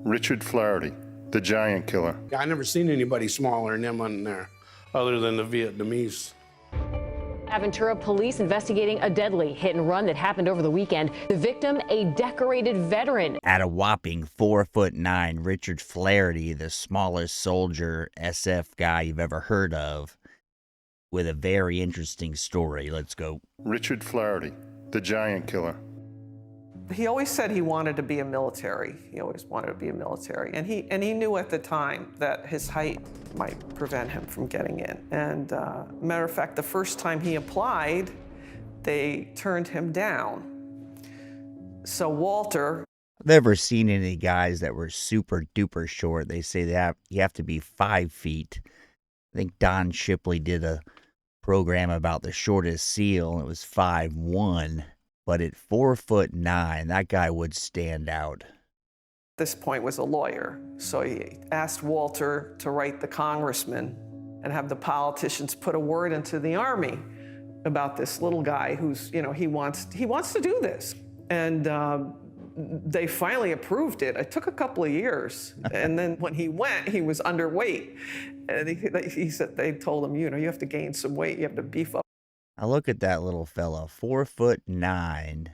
Richard Flaherty, the giant killer. I never seen anybody smaller than them on there, other than the Vietnamese. Aventura police investigating a deadly hit and run that happened over the weekend. The victim, a decorated veteran. At a whopping 4'9", Richard Flaherty, the smallest soldier SF guy you've ever heard of, with a very interesting story. Let's go. Richard Flaherty, the giant killer. He always said he wanted to be a military. He always wanted to be a military. And he knew at the time that his height might prevent him from getting in. And matter of fact, the first time he applied, they turned him down. So Walter... I've never seen any guys that were super duper short. They say that you have to be 5 feet. I think Don Shipley did a program about the shortest SEAL, and it was 5'1". But at 4'9", that guy would stand out. This point was a lawyer, so he asked Walter to write the congressman and have the politicians put a word into the Army about this little guy who's, he wants to do this. And they finally approved it. It took a couple of years. And then when he went, he was underweight. And he said, they told him, you have to gain some weight. You have to beef up. Now look at that little fella, 4'9".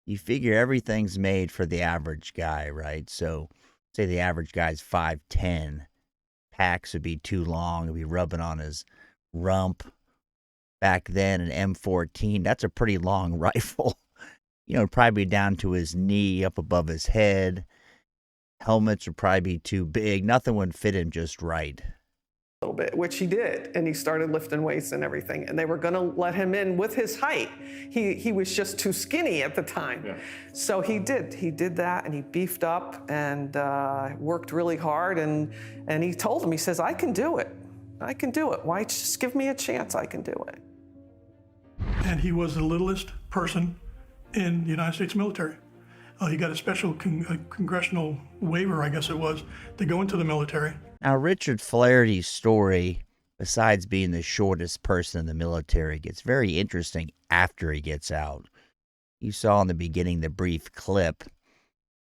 You figure everything's made for the average guy, right? So say the average guy's 5'10". Packs would be too long. It'd be rubbing on his rump. Back then, an M14, that's a pretty long rifle. Probably down to his knee, up above his head. Helmets would probably be too big. Nothing would fit him just right. A little bit, which he did, and he started lifting weights and everything, and they were going to let him in with his height. He was just too skinny at the time. Yeah. So he did that, and he beefed up and worked really hard, and he told him, he says, I can do it. Why just give me a chance? I can do it. And he was the littlest person in the United States military. He got a special congressional waiver, I guess it was, to go into the military. Now, Richard Flaherty's story, besides being the shortest person in the military, gets very interesting after he gets out. You saw in the beginning the brief clip.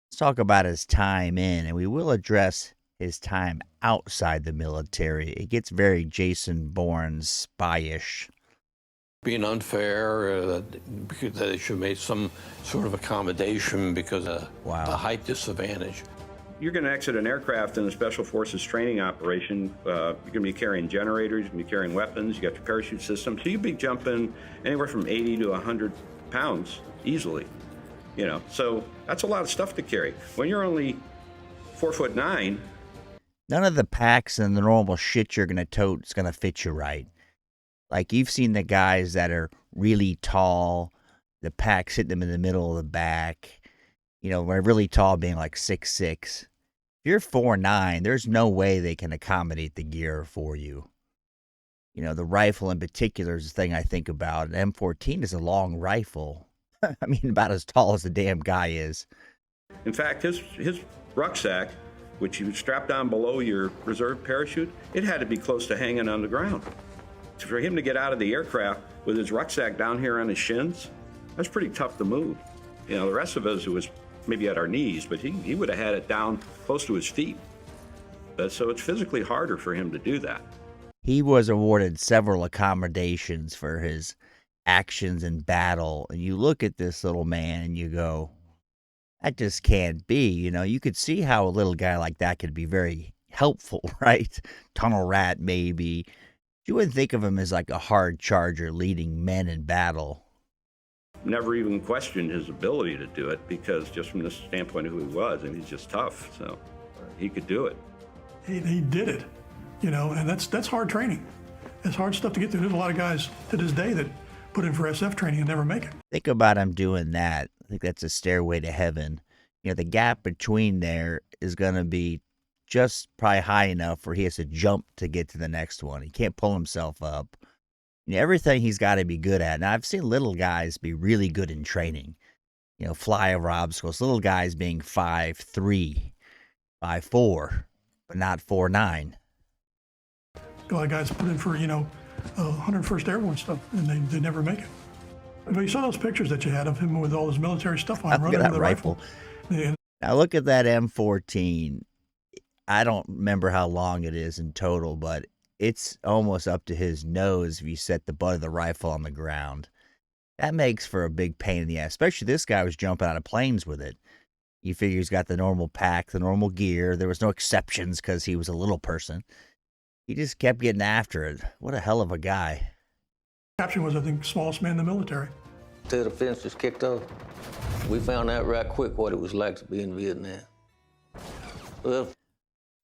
Let's talk about his time in, and we will address his time outside the military. It gets very Jason Bourne spy-ish. Being unfair, that they should make some sort of accommodation because of the height disadvantage. You're going to exit an aircraft in a Special Forces training operation. You're going to be carrying generators, you're going to be carrying weapons, you got your parachute system. So you'd be jumping anywhere from 80 to 100 pounds easily. So that's a lot of stuff to carry. When you're only 4'9". None of the packs and the normal shit you're going to tote is going to fit you right. Like, you've seen the guys that are really tall, the packs hit them in the middle of the back. When they're really tall, being like 6'6". If you're 4'9", there's no way they can accommodate the gear for you. The rifle in particular is the thing I think about. An M14 is a long rifle. I mean, about as tall as the damn guy is. In fact, his rucksack, which you strap down below your reserve parachute, it had to be close to hanging on the ground. For him to get out of the aircraft with his rucksack down here on his shins, that's pretty tough to move. The rest of us, it was maybe at our knees, but he would have had it down close to his feet. So it's physically harder for him to do that. He was awarded several accommodations for his actions in battle. And you look at this little man and you go, that just can't be. You could see how a little guy like that could be very helpful, right? Tunnel rat, maybe. You wouldn't think of him as like a hard charger leading men in battle. Never even questioned his ability to do it, because just from the standpoint of who he was, and he's just tough, so he could do it. He did it, and that's hard training. It's hard stuff to get through. There's a lot of guys to this day that put in for SF training and never make it. Think about him doing that. I think that's a stairway to heaven. The gap between there is going to be just probably high enough where he has to jump to get to the next one. He can't pull himself up. Everything he's got to be good at. Now, I've seen little guys be really good in training. Fly over obstacles. Little guys being 5'3", 5'4", but not 4'9". A lot of guys put in for, 101st Airborne stuff, and they never make it. But you saw those pictures that you had of him with all his military stuff on, running with a rifle. Now look at that M14. I don't remember how long it is in total, but it's almost up to his nose if you set the butt of the rifle on the ground. That makes for a big pain in the ass, especially this guy was jumping out of planes with it. You figure he's got the normal pack, the normal gear. There was no exceptions because he was a little person. He just kept getting after it. What a hell of a guy. Captain was, I think, smallest man in the military. Till the fence was kicked off, we found out right quick what it was like to be in Vietnam. Well,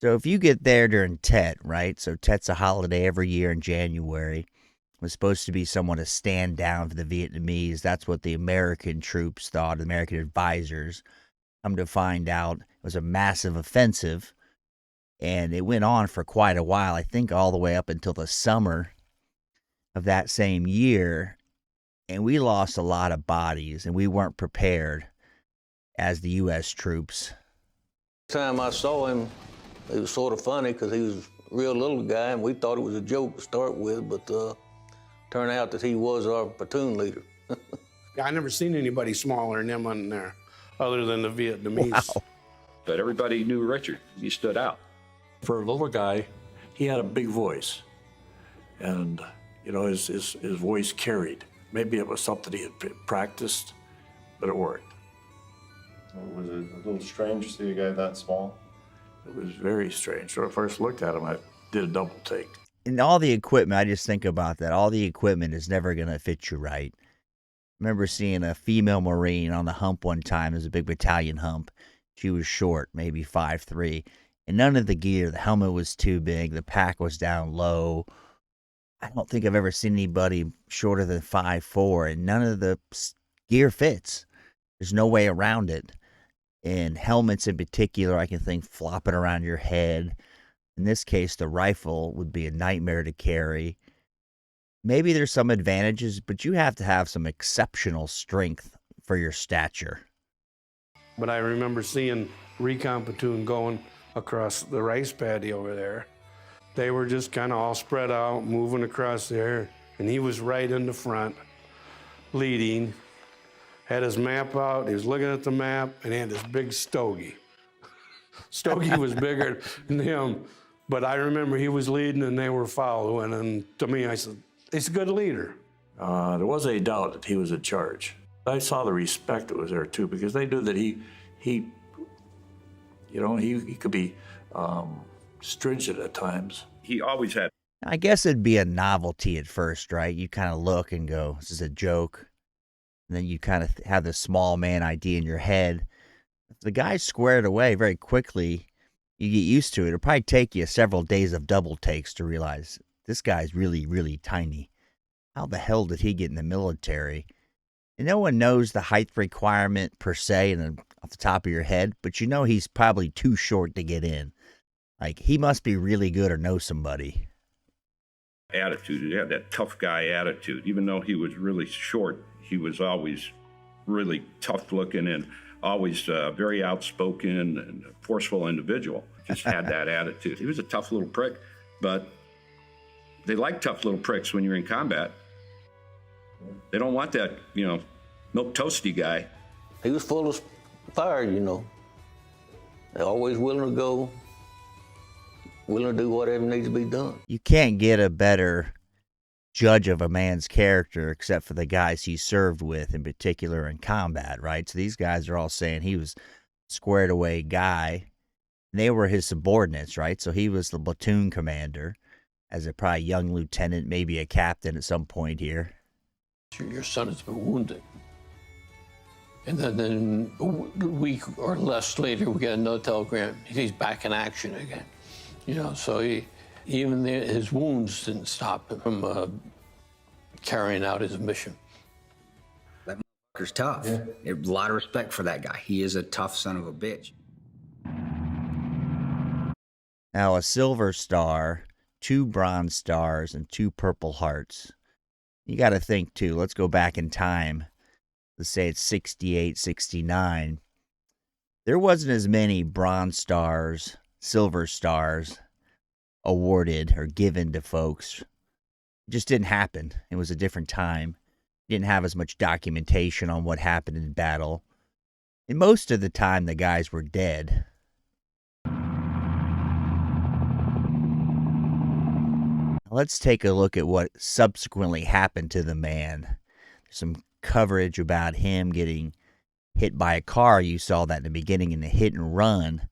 So if you get there during Tet, right? So Tet's a holiday every year in January. It was supposed to be someone to stand down for the Vietnamese. That's what the American troops thought, American advisors. Come to find out, it was a massive offensive. And it went on for quite a while, I think all the way up until the summer of that same year. And we lost a lot of bodies, and we weren't prepared as the U.S. troops. time I saw him, it was sort of funny because he was a real little guy, and we thought it was a joke to start with, but turned out that he was our platoon leader. I never seen anybody smaller than him on there, other than the Vietnamese. Wow. But everybody knew Richard. He stood out. For a little guy, he had a big voice. And, you know, his voice carried. Maybe it was something he had practiced, but it worked. Was it a little strange to see a guy that small? It was very strange. When I first looked at him, I did a double take. And all the equipment, I just think about that. All the equipment is never going to fit you right. I remember seeing a female Marine on the hump one time. It was a big battalion hump. She was short, maybe 5'3". And none of the gear, the helmet was too big. The pack was down low. I don't think I've ever seen anybody shorter than 5'4", and none of the gear fits. There's no way around it. And helmets in particular, I can think flopping around your head. In this case, the rifle would be a nightmare to carry. Maybe there's some advantages, but you have to have some exceptional strength for your stature. But I remember seeing recon platoon going across the rice paddy over there. They were just kind of all spread out, moving across there, and he was right in the front, leading, had his map out, he was looking at the map, and he had this big stogie. Stogie was bigger than him, but I remember he was leading and they were following, and to me, I said, he's a good leader. There was a doubt that he was in charge. I saw the respect that was there too, because they knew that he could be stringent at times. He always had. I guess it'd be a novelty at first, right? You kind of look and go, this is a joke. And then you kind of have the small man idea in your head. If the guy's squared away very quickly, you get used to it. It'll probably take you several days of double takes to realize this guy's really, really tiny. How the hell did he get in the military? And no one knows the height requirement per se and off the top of your head, but you know he's probably too short to get in. Like, he must be really good or know somebody. Attitude. He had that tough guy attitude. Even though he was really short, he was always really tough looking and always very outspoken and a forceful individual. Just had that attitude. He was a tough little prick, but they like tough little pricks when you're in combat. They don't want that, milk toasty guy. He was full of fire, Always willing to go, willing to do whatever needs to be done. You can't get a better judge of a man's character except for the guys he served with, in particular in combat, right? So these guys are all saying he was a squared away guy. And they were his subordinates, right? So he was the platoon commander as a probably young lieutenant, maybe a captain at some point here. Your son has been wounded. And then a week or less later, we get another telegram. He's back in action again. So his wounds didn't stop him from carrying out his mission. That motherfucker's tough. A lot of respect for that guy. He is a tough son of a bitch. Now, a silver star, 2 bronze stars, and 2 purple hearts. You got to think, too. Let's go back in time. Let's say it's 68, 69. There wasn't as many bronze stars, silver stars awarded or given to folks. It just didn't happen. It was a different time. You didn't have as much documentation on what happened in battle. And most of the time, the guys were dead. Let's take a look at what subsequently happened to the man. There's some coverage about him getting hit by a car. You saw that in the beginning in the hit and run.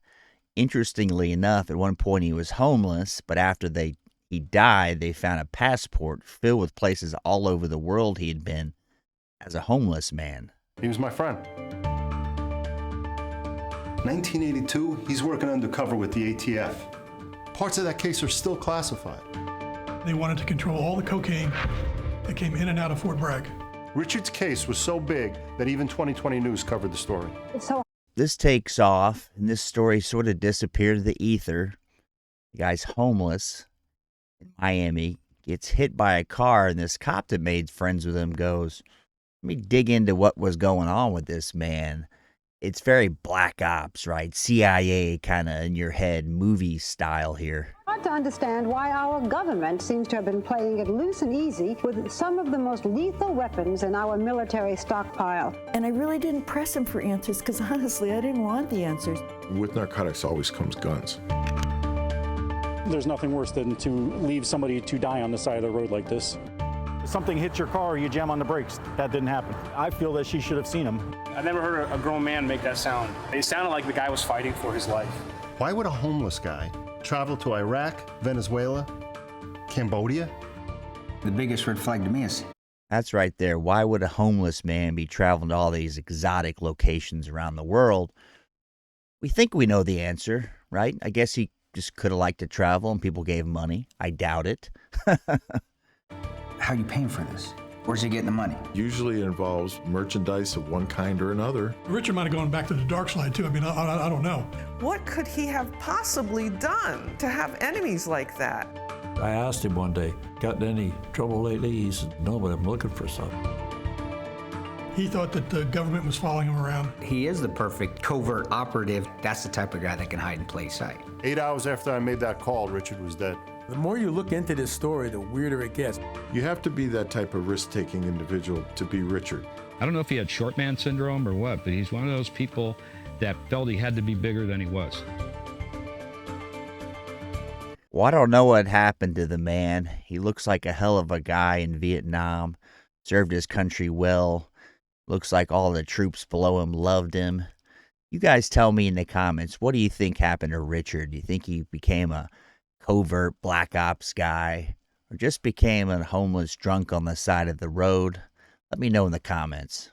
Interestingly enough, at one point he was homeless, but after he died, they found a passport filled with places all over the world he had been as a homeless man. He was my friend. 1982, he's working undercover with the ATF. Parts of that case are still classified. They wanted to control all the cocaine that came in and out of Fort Bragg. Richard's case was so big that even 2020 News covered the story. This takes off, and this story sort of disappeared to the ether. The guy's homeless in Miami, gets hit by a car, and this cop that made friends with him goes, let me dig into what was going on with this man. It's very Black Ops, right? CIA kind of in your head, movie style here. Hard to understand why our government seems to have been playing it loose and easy with some of the most lethal weapons in our military stockpile. And I really didn't press him for answers because honestly, I didn't want the answers. With narcotics always comes guns. There's nothing worse than to leave somebody to die on the side of the road like this. If something hits your car, you jam on the brakes. That didn't happen. I feel that she should have seen him. I've never heard a grown man make that sound. It sounded like the guy was fighting for his life. Why would a homeless guy travel to Iraq, Venezuela, Cambodia? The biggest red flag to me is... That's right there. Why would a homeless man be traveling to all these exotic locations around the world? We think we know the answer, right? I guess he just could have liked to travel and people gave him money. I doubt it. How are you paying for this? Where's he getting the money? Usually it involves merchandise of one kind or another. Richard might have gone back to the dark side, too. I mean, I don't know. What could he have possibly done to have enemies like that? I asked him one day, got in any trouble lately? He said, no, but I'm looking for something. He thought that the government was following him around. He is the perfect covert operative. That's the type of guy that can hide in plain sight. 8 hours after I made that call, Richard was dead. The more you look into this story, the weirder it gets. You have to be that type of risk-taking individual to be Richard. I don't know if he had short man syndrome or what, but he's one of those people that felt he had to be bigger than he was. Well, I don't know what happened to the man. He looks like a hell of a guy in Vietnam, served his country well. Looks like all the troops below him loved him. You guys tell me in the comments, what do you think happened to Richard? Do you think he became a covert Black Ops guy or just became a homeless drunk on the side of the road? Let me know in the comments.